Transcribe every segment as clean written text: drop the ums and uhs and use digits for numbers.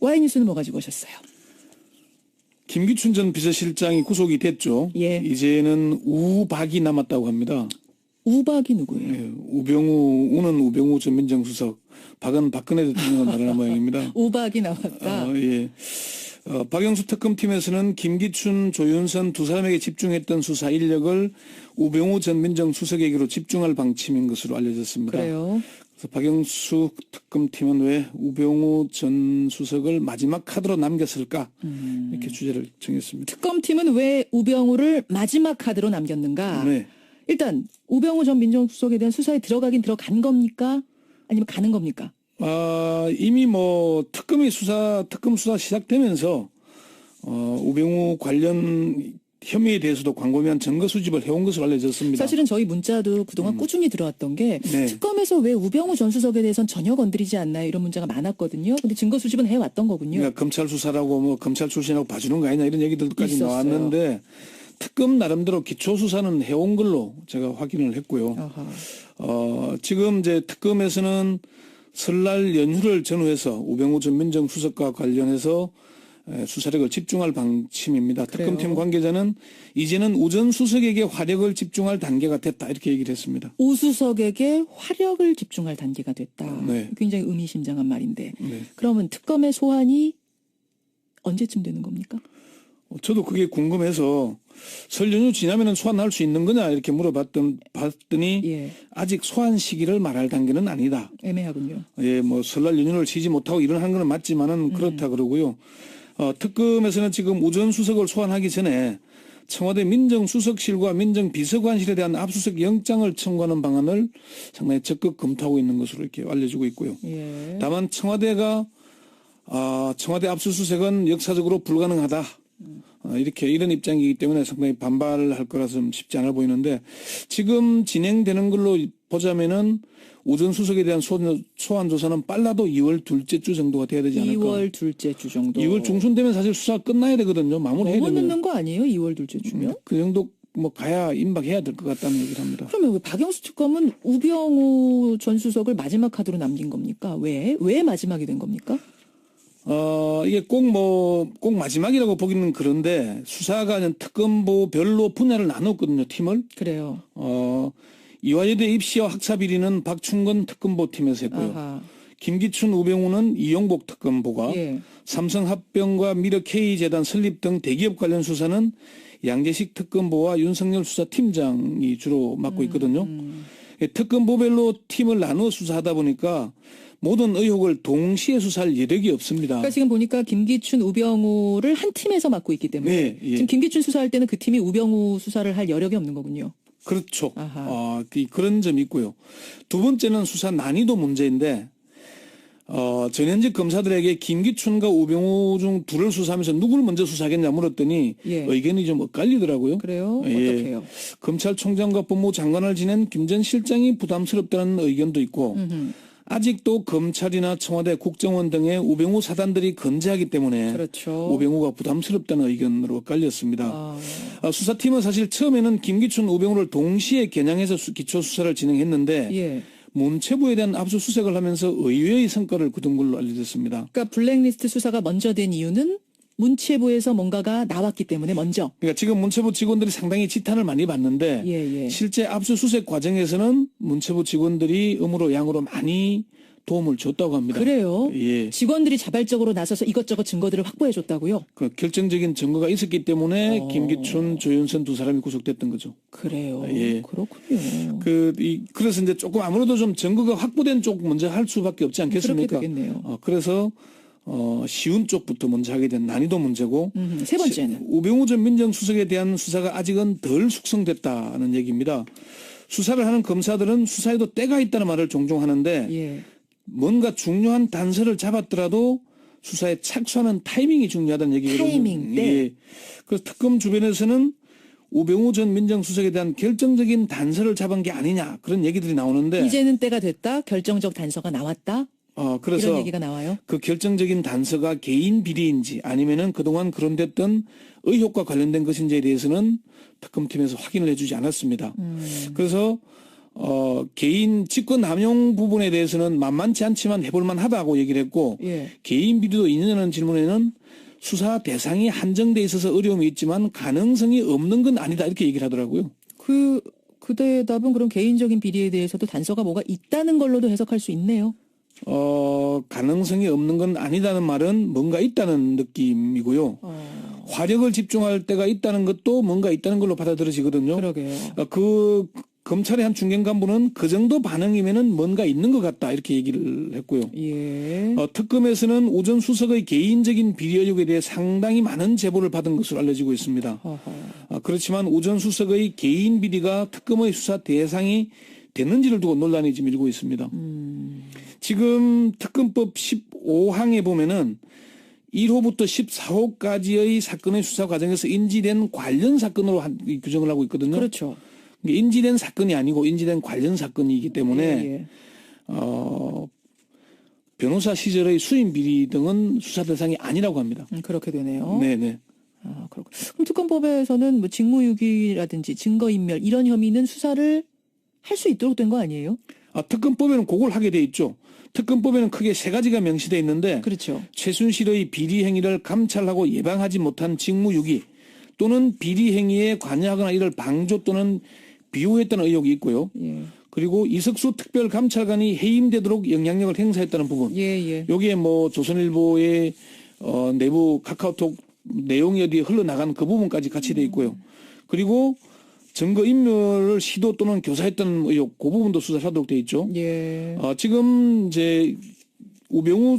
와이뉴스는 뭐 가지고 오셨어요? 김기춘 전 비서실장이 구속이 됐죠. 예. 이제는 우박이 남았다고 합니다. 우박이 누구예요? 예, 우는 우병우 전 민정수석, 박은 박근혜 대통령을 말하는 모양입니다. 우박이 나왔다. 예. 박영수 특검팀에서는 김기춘, 조윤선 두 사람에게 집중했던 수사 인력을 우병우 전 민정수석에게로 집중할 방침인 것으로 알려졌습니다. 그래요. 그래서 박영수 특검팀은 왜 우병우 전 수석을 마지막 카드로 남겼을까 이렇게 주제를 정했습니다. 특검팀은 왜 우병우를 마지막 카드로 남겼는가? 네. 일단 우병우 전 민정수석에 대한 수사에 들어간 겁니까? 아니면 가는 겁니까? 이미 특검 수사 시작되면서 우병우 관련 혐의에 대해서도 광범위한 증거 수집을 해온 것으로 알려졌습니다. 사실은 저희 문자도 그동안 꾸준히 들어왔던 게 네. 특검에서 왜 우병우 전 수석에 대해서는 전혀 건드리지 않나요? 이런 문자가 많았거든요. 근데 증거 수집은 해왔던 거군요. 그러니까 검찰 수사라고 검찰 출신하고 봐주는 거 아니냐 이런 얘기들까지 있었어요. 나왔는데 특검 나름대로 기초 수사는 해온 걸로 제가 확인을 했고요. 지금 이제 특검에서는 설날 연휴를 전후해서 우병우 전 민정수석과 관련해서 수사력을 집중할 방침입니다. 그래요. 특검팀 관계자는 이제는 우 전 수석에게 화력을 집중할 단계가 됐다 이렇게 얘기를 했습니다. 우 수석에게 화력을 집중할 단계가 됐다. 네. 굉장히 의미심장한 말인데. 네. 그러면 특검의 소환이 언제쯤 되는 겁니까? 저도 그게 궁금해서 설 연휴 지나면 소환할 수 있는 거냐 이렇게 봤더니 예. 아직 소환 시기를 말할 단계는 아니다. 애매하군요. 예, 설날 연휴를 쉬지 못하고 일어난 건 맞지만은 그렇다 그러고요. 특검에서는 지금 우 전 수석을 소환하기 전에 청와대 민정수석실과 민정비서관실에 대한 압수수색 영장을 청구하는 방안을 상당히 적극 검토하고 있는 것으로 이렇게 알려지고 있고요. 예. 다만 청와대 압수수색은 역사적으로 불가능하다. 이런 입장이기 때문에 상당히 반발할 거라서 좀 쉽지 않아 보이는데 지금 진행되는 걸로 보자면은 우 전 수석에 대한 소환 조사는 빨라도 2월 둘째 주 정도가 돼야 되지 않을까. 2월 둘째 주 정도. 2월 중순 되면 사실 수사 끝나야 되거든요. 마무리해야 너무 되면. 늦는 거 아니에요? 2월 둘째 주면? 그 정도 가야 임박해야 될 것 같다는 얘기를 합니다. 그러면 왜 박영수 특검은 우병우 전 수석을 마지막 카드로 남긴 겁니까? 왜 마지막이 된 겁니까? 이게 꼭 마지막이라고 보기는 그런데 수사가 특검보별로 분야를 나눴거든요, 팀을. 그래요. 이화여대 입시와 학사 비리는 박충건 특검보 팀에서 했고요. 아하. 김기춘, 우병우는 이용복 특검보가, 예. 삼성합병과 미르 K재단 설립 등 대기업 관련 수사는 양재식 특검보와 윤석열 수사팀장이 주로 맡고 있거든요. 특검보별로 팀을 나누어 수사하다 보니까 모든 의혹을 동시에 수사할 여력이 없습니다. 그러니까 지금 보니까 김기춘, 우병우를 한 팀에서 맡고 있기 때문에 네, 예. 지금 김기춘 수사할 때는 그 팀이 우병우 수사를 할 여력이 없는 거군요. 그렇죠. 아하. 그런 점이 있고요. 두 번째는 수사 난이도 문제인데 전현직 검사들에게 김기춘과 우병우 중 둘을 수사하면서 누굴 먼저 수사하겠냐 물었더니 예. 의견이 좀 엇갈리더라고요. 그래요? 예. 어떻게요? 검찰총장과 법무부 장관을 지낸 김 전 실장이 부담스럽다는 의견도 있고 아직도 검찰이나 청와대 국정원 등의 우병우 사단들이 건재하기 때문에 그렇죠. 우병우가 부담스럽다는 의견으로 엇갈렸습니다. 수사팀은 사실 처음에는 김기춘, 우병우를 동시에 겨냥해서 기초 수사를 진행했는데 예. 문체부에 대한 압수수색을 하면서 의외의 성과를 거둔 걸로 알려졌습니다. 그러니까 블랙리스트 수사가 먼저 된 이유는 문체부에서 뭔가가 나왔기 때문에 먼저. 그러니까 지금 문체부 직원들이 상당히 지탄을 많이 받는데 예. 실제 압수수색 과정에서는 문체부 직원들이 음으로 양으로 많이 도움을 줬다고 합니다. 그래요? 예. 직원들이 자발적으로 나서서 이것저것 증거들을 확보해 줬다고요? 그 결정적인 증거가 있었기 때문에 김기춘, 조윤선 두 사람이 구속됐던 거죠. 그래요. 예. 그렇군요. 그래서 이제 조금 아무래도 좀 증거가 확보된 쪽 먼저 할 수밖에 없지 않겠습니까? 그렇게 되겠네요. 그래서 쉬운 쪽부터 먼저 하게 된 난이도 문제고 세 번째는 우병우 전 민정수석에 대한 수사가 아직은 덜 숙성됐다는 얘기입니다. 수사를 하는 검사들은 수사에도 때가 있다는 말을 종종 하는데 예. 뭔가 중요한 단서를 잡았더라도 수사에 착수하는 타이밍이 중요하다는 얘기거든요. 타이밍 때. 예. 그래서 특검 주변에서는 우병우 전 민정수석에 대한 결정적인 단서를 잡은 게 아니냐 그런 얘기들이 나오는데 이제는 때가 됐다. 결정적 단서가 나왔다. 그래서 이런 얘기가 나와요. 그 결정적인 단서가 개인 비리인지 아니면은 그동안 거론됐던 의혹과 관련된 것인지에 대해서는 특검팀에서 확인을 해주지 않았습니다. 그래서 개인 직권 남용 부분에 대해서는 만만치 않지만 해볼만 하다고 얘기를 했고 예. 개인 비리도 있느냐는 질문에는 수사 대상이 한정돼 있어서 어려움이 있지만 가능성이 없는 건 아니다 이렇게 얘기를 하더라고요. 그 대답은 그럼 개인적인 비리에 대해서도 단서가 뭐가 있다는 걸로도 해석할 수 있네요. 가능성이 없는 건 아니다는 말은 뭔가 있다는 느낌이고요. 화력을 집중할 때가 있다는 것도 뭔가 있다는 걸로 받아들여지거든요. 그러게요. 그 검찰의 한 중견 간부는 그 정도 반응이면은 뭔가 있는 것 같다 이렇게 얘기를 했고요. 예. 특검에서는 오 전 수석의 개인적인 비리 의혹에 대해 상당히 많은 제보를 받은 것으로 알려지고 있습니다. 그렇지만 오 전 수석의 개인 비리가 특검의 수사 대상이 됐는지를 두고 논란이 지금 일고 있습니다. 지금 특검법 15항에 보면은 1호부터 14호까지의 사건의 수사 과정에서 인지된 관련 사건으로 규정을 하고 있거든요. 그렇죠. 인지된 사건이 아니고 인지된 관련 사건이기 때문에 예. 변호사 시절의 수임 비리 등은 수사 대상이 아니라고 합니다. 그렇게 되네요. 네네. 그렇고. 그럼 특검법에서는 뭐 직무유기라든지 증거인멸 이런 혐의는 수사를 할 수 있도록 된 거 아니에요? 특검법에는 그걸 하게 돼 있죠. 특검법에는 크게 세 가지가 명시돼 있는데 그렇죠. 최순실의 비리 행위를 감찰하고 예방하지 못한 직무유기 또는 비리 행위에 관여하거나 이를 방조 또는 비호했다는 의혹이 있고요. 예. 그리고 이석수 특별감찰관이 해임되도록 영향력을 행사했다는 부분. 예. 여기에 뭐 조선일보의 내부 카카오톡 내용이 어디에 흘러나간 그 부분까지 같이 돼 있고요. 그리고 증거인멸을 시도 또는 교사했다는 의혹, 그 부분도 수사하도록 돼 있죠. 예. 지금 이제 우병우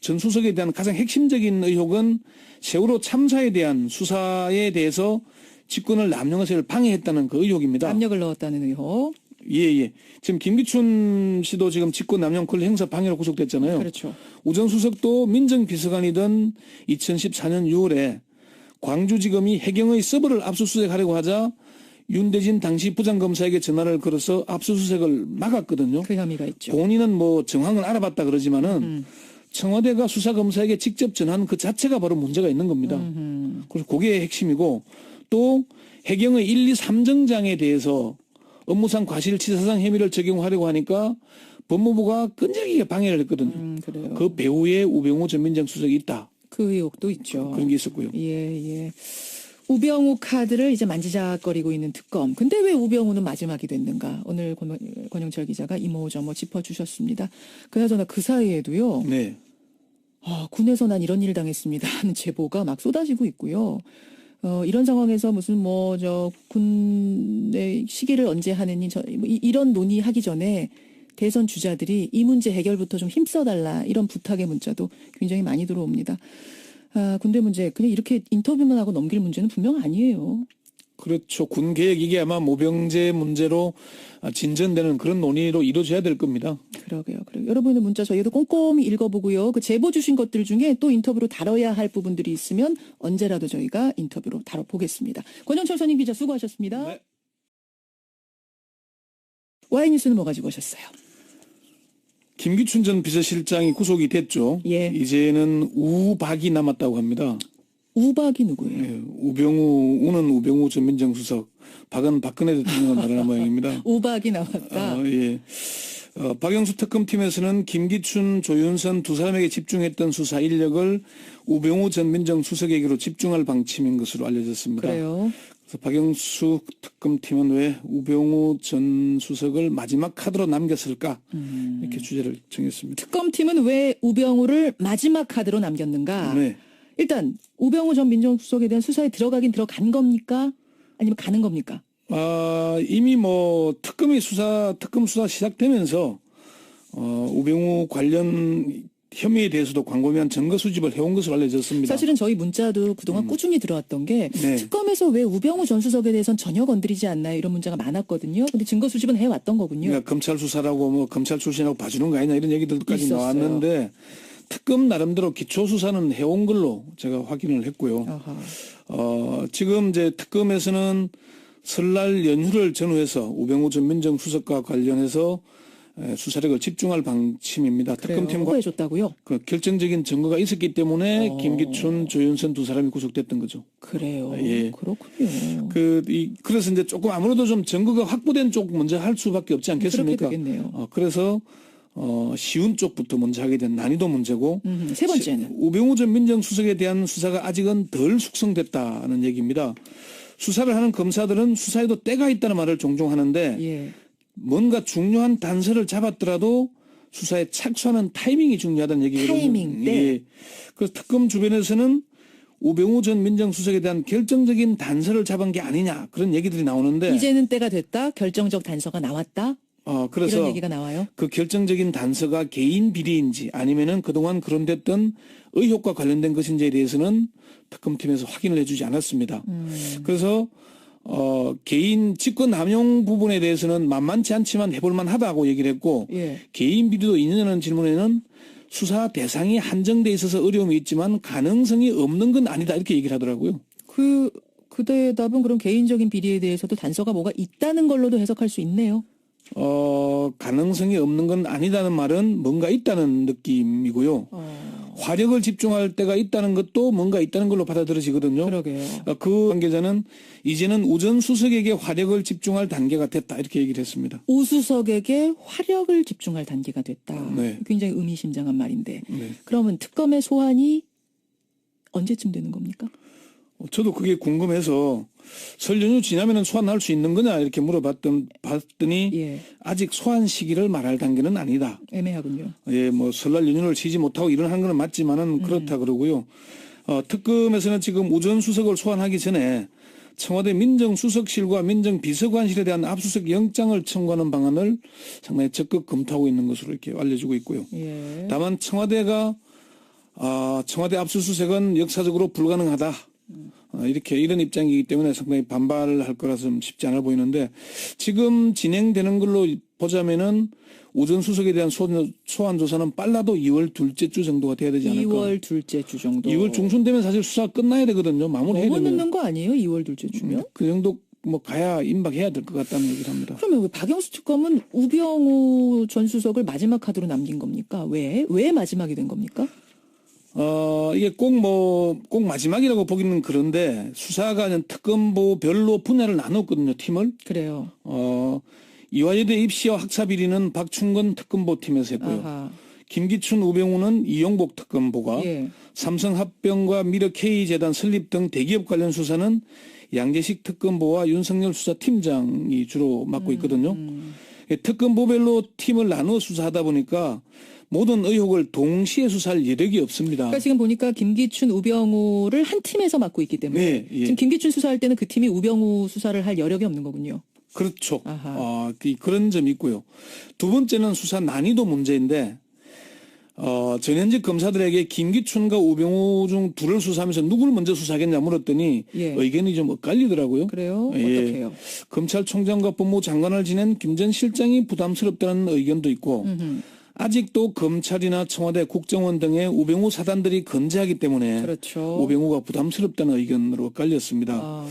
전 수석에 대한 가장 핵심적인 의혹은 세월호 참사에 대한 수사에 대해서 직권을 남용해서 방해했다는 그 의혹입니다. 압력을 넣었다는 의혹. 예. 지금 김기춘 씨도 지금 직권 남용 권리 행사 방해로 구속됐잖아요. 그렇죠. 오 전 수석도 민정비서관이던 2014년 6월에 광주지검이 해경의 서버를 압수수색하려고 하자 윤대진 당시 부장검사에게 전화를 걸어서 압수수색을 막았거든요. 그 혐의가 있죠. 본인은 뭐 정황을 알아봤다 그러지만은 청와대가 수사검사에게 직접 전한 그 자체가 바로 문제가 있는 겁니다. 그래서 그게 핵심이고 또 해경의 1, 2, 3정장에 대해서 업무상 과실치사상 혐의를 적용하려고 하니까 법무부가 끈질기게 방해를 했거든요. 그래요. 그 배후에 우병우 전 민정수석이 있다. 그 의혹도 있죠. 그런 게 있었고요. 예. 우병우 카드를 이제 만지작거리고 있는 특검. 근데 왜 우병우는 마지막이 됐는가? 오늘 권영철 기자가 이모저모 짚어주셨습니다. 그나저나 그 사이에도요. 네. 군에서 난 이런 일을 당했습니다 하는 제보가 막 쏟아지고 있고요. 이런 상황에서 무슨 군의 시기를 언제 하느니 이런 논의하기 전에 대선 주자들이 이 문제 해결부터 좀 힘써달라 이런 부탁의 문자도 굉장히 많이 들어옵니다. 군대 문제 그냥 이렇게 인터뷰만 하고 넘길 문제는 분명 아니에요. 그렇죠. 군 개혁 이게 아마 모병제 문제로 진전되는 그런 논의로 이루어져야 될 겁니다. 그러게요. 여러분의 문자 저희도 꼼꼼히 읽어보고요. 그 제보 주신 것들 중에 또 인터뷰로 다뤄야 할 부분들이 있으면 언제라도 저희가 인터뷰로 다뤄보겠습니다. 권영철 선임 기자 수고하셨습니다. 네. 와이뉴스는 뭐 가지고 오셨어요? 김기춘 전 비서실장이 구속이 됐죠. 예. 이제는 우박이 남았다고 합니다. 우박이 누구예요? 네, 우는 우병우 전 민정수석, 박은 박근혜 대통령을 말하는 모양입니다. 우박이 나왔다. 예. 박영수 특검팀에서는 김기춘, 조윤선 두 사람에게 집중했던 수사 인력을 우병우 전 민정수석에게로 집중할 방침인 것으로 알려졌습니다. 그래요. 그래서 박영수 특검팀은 왜 우병우 전 수석을 마지막 카드로 남겼을까 이렇게 주제를 정했습니다. 특검팀은 왜 우병우를 마지막 카드로 남겼는가? 네. 일단 우병우 전 민정수석에 대한 수사에 들어간 겁니까? 아니면 가는 겁니까? 이미 특검 수사 시작되면서 우병우 관련 혐의에 대해서도 광범위한 증거 수집을 해온 것으로 알려졌습니다. 사실은 저희 문자도 그동안 꾸준히 들어왔던 게 네. 특검에서 왜 우병우 전 수석에 대해서는 전혀 건드리지 않나요? 이런 문자가 많았거든요. 근데 증거 수집은 해왔던 거군요. 그러니까 검찰 수사라고 검찰 출신하고 봐주는 거 아니냐 이런 얘기들까지 있었어요. 나왔는데 특검 나름대로 기초 수사는 해온 걸로 제가 확인을 했고요. 지금 이제 특검에서는 설날 연휴를 전후해서 우병우 전 민정수석과 관련해서 수사력을 집중할 방침입니다. 특검팀과 해줬다고요? 그 결정적인 증거가 있었기 때문에 김기춘, 조윤선 두 사람이 구속됐던 거죠. 그래요. 예. 그렇군요. 그래서 이제 조금 아무래도 좀 증거가 확보된 쪽 먼저 할 수밖에 없지 않겠습니까? 그렇게 되겠네요. 그래서 쉬운 쪽부터 먼저 하게 된 난이도 문제고 세 번째는 우병우 전 민정수석에 대한 수사가 아직은 덜 숙성됐다는 얘기입니다. 수사를 하는 검사들은 수사에도 때가 있다는 말을 종종 하는데 예. 뭔가 중요한 단서를 잡았더라도 수사에 착수하는 타이밍이 중요하다는 얘기거든요. 타이밍 때. 예. 그래서 특검 주변에서는 우병우 전 민정수석에 대한 결정적인 단서를 잡은 게 아니냐 그런 얘기들이 나오는데 이제는 때가 됐다. 결정적 단서가 나왔다. 그래서 이런 얘기가 나와요. 그 결정적인 단서가 개인 비리인지 아니면은 그동안 거론됐던 의혹과 관련된 것인지에 대해서는 특검팀에서 확인을 해주지 않았습니다. 그래서 개인 직권 남용 부분에 대해서는 만만치 않지만 해볼만 하다고 얘기를 했고 예. 개인 비리도 있느냐는 질문에는 수사 대상이 한정돼 있어서 어려움이 있지만 가능성이 없는 건 아니다 이렇게 얘기를 하더라고요. 그 대답은 그럼 개인적인 비리에 대해서도 단서가 뭐가 있다는 걸로도 해석할 수 있네요. 가능성이 없는 건 아니다는 말은 뭔가 있다는 느낌이고요. 화력을 집중할 때가 있다는 것도 뭔가 있다는 걸로 받아들여지거든요. 그러게요. 그 관계자는 이제는 우전 수석에게 화력을 집중할 단계가 됐다 이렇게 얘기를 했습니다. 우수석에게 화력을 집중할 단계가 됐다. 네. 굉장히 의미심장한 말인데. 네. 그러면 특검의 소환이 언제쯤 되는 겁니까? 저도 그게 궁금해서 설 연휴 지나면은 소환할 수 있는 거냐 이렇게 봤더니 예. 아직 소환 시기를 말할 단계는 아니다. 애매하군요. 예, 뭐 설날 연휴를 쉬지 못하고 일어난 건 맞지만은 그렇다 그러고요. 특검에서는 지금 우전 수석을 소환하기 전에 청와대 민정수석실과 민정비서관실에 대한 압수수색 영장을 청구하는 방안을 상당히 적극 검토하고 있는 것으로 이렇게 알려지고 있고요. 예. 다만 청와대 압수수색은 역사적으로 불가능하다. 이런 입장이기 때문에 상당히 반발할 거라서 좀 쉽지 않아 보이는데 지금 진행되는 걸로 보자면은 우전 수석에 대한 소환 조사는 빨라도 2월 둘째 주 정도가 돼야 되지 않을까. 2월 둘째 주 정도. 2월 중순 되면 사실 수사 끝나야 되거든요. 마무리해야 너무 되면. 늦는 거 아니에요? 2월 둘째 주면? 그 정도 뭐 가야 임박해야 될 것 같다는 얘기를 합니다. 그러면 왜 박영수 특검은 우병우 전 수석을 마지막 카드로 남긴 겁니까? 왜 마지막이 된 겁니까? 이게 꼭 마지막이라고 보기는 그런데 수사가 특검보별로 분야를 나눴거든요, 팀을. 그래요. 이화여대 입시와 학사 비리는 박충건 특검보 팀에서 했고요. 아하. 김기춘, 우병우는 이용복 특검보가 예. 삼성합병과 미르 K재단 설립 등 대기업 관련 수사는 양재식 특검보와 윤석열 수사팀장이 주로 맡고 있거든요. 특검보별로 팀을 나누어 수사하다 보니까 모든 의혹을 동시에 수사할 여력이 없습니다. 그러니까 지금 보니까 김기춘, 우병우를 한 팀에서 맡고 있기 때문에 네, 예. 지금 김기춘 수사할 때는 그 팀이 우병우 수사를 할 여력이 없는 거군요. 그렇죠. 아하. 그런 점이 있고요. 두 번째는 수사 난이도 문제인데 전현직 검사들에게 김기춘과 우병우 중 둘을 수사하면서 누굴 먼저 수사하겠냐 물었더니 예. 의견이 좀 엇갈리더라고요. 그래요? 예. 어떻게요? 검찰총장과 법무장관을 지낸 김 전 실장이 부담스럽다는 의견도 있고 아직도 검찰이나 청와대 국정원 등의 우병우 사단들이 건재하기 때문에 그렇죠. 우병우가 부담스럽다는 의견으로 엇갈렸습니다.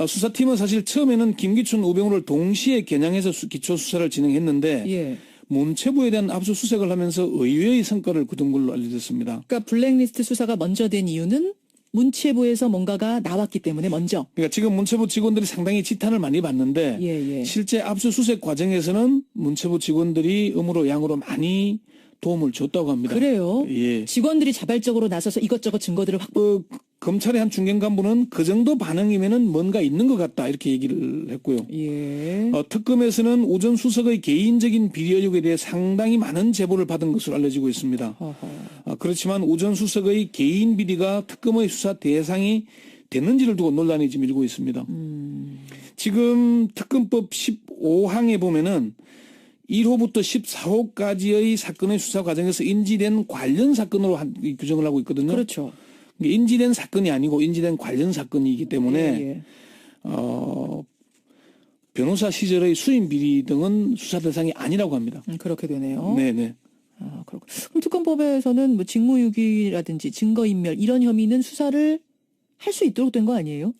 수사팀은 사실 처음에는 김기춘, 우병우를 동시에 겨냥해서 기초수사를 진행했는데 예. 문체부에 대한 압수수색을 하면서 의외의 성과를 거둔 걸로 알려졌습니다. 그러니까 블랙리스트 수사가 먼저 된 이유는 문체부에서 뭔가가 나왔기 때문에 먼저. 그러니까 지금 문체부 직원들이 상당히 지탄을 많이 받는데 예. 실제 압수수색 과정에서는 문체부 직원들이 음으로 양으로 많이 도움을 줬다고 합니다. 그래요? 예. 직원들이 자발적으로 나서서 이것저것 증거들을 확보. 검찰의 한 중견 간부는 그 정도 반응이면은 뭔가 있는 것 같다 이렇게 얘기를 했고요. 예. 특검에서는 우전 수석의 개인적인 비리 의혹에 대해 상당히 많은 제보를 받은 것으로 알려지고 있습니다. 그렇지만 우전 수석의 개인 비리가 특검의 수사 대상이 됐는지를 두고 논란이 지금 일고 있습니다. 지금 특검법 15항에 보면은 1호부터 14호까지의 사건의 수사 과정에서 인지된 관련 사건으로 규정을 하고 있거든요. 그렇죠. 인지된 사건이 아니고 인지된 관련 사건이기 때문에 예. 변호사 시절의 수임 비리 등은 수사 대상이 아니라고 합니다. 그렇게 되네요. 네네. 그렇고. 그럼 특검법에서는 뭐 직무유기라든지 증거인멸 이런 혐의는 수사를 할 수 있도록 된 거 아니에요?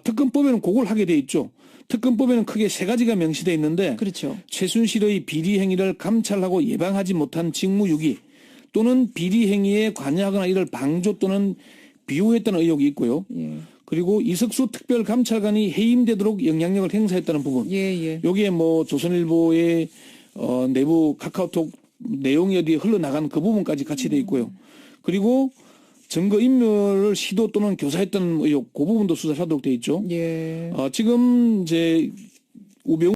특검법에는 그걸 하게 돼 있죠. 특검법에는 크게 세 가지가 명시되어 있는데 그렇죠. 최순실의 비리 행위를 감찰하고 예방하지 못한 직무유기 또는 비리 행위에 관여하거나 이를 방조 또는 비호했다는 의혹이 있고요. 예. 그리고 이석수 특별감찰관이 해임되도록 영향력을 행사했다는 부분. 예. 여기에 뭐 조선일보의 내부 카카오톡 내용이 어디에 흘러나간 그 부분까지 같이 돼 있고요. 그리고 증거인멸을 시도 또는 교사했던 의혹 그 부분도 수사하도록 돼 있죠. 예. 지금 이제 우병우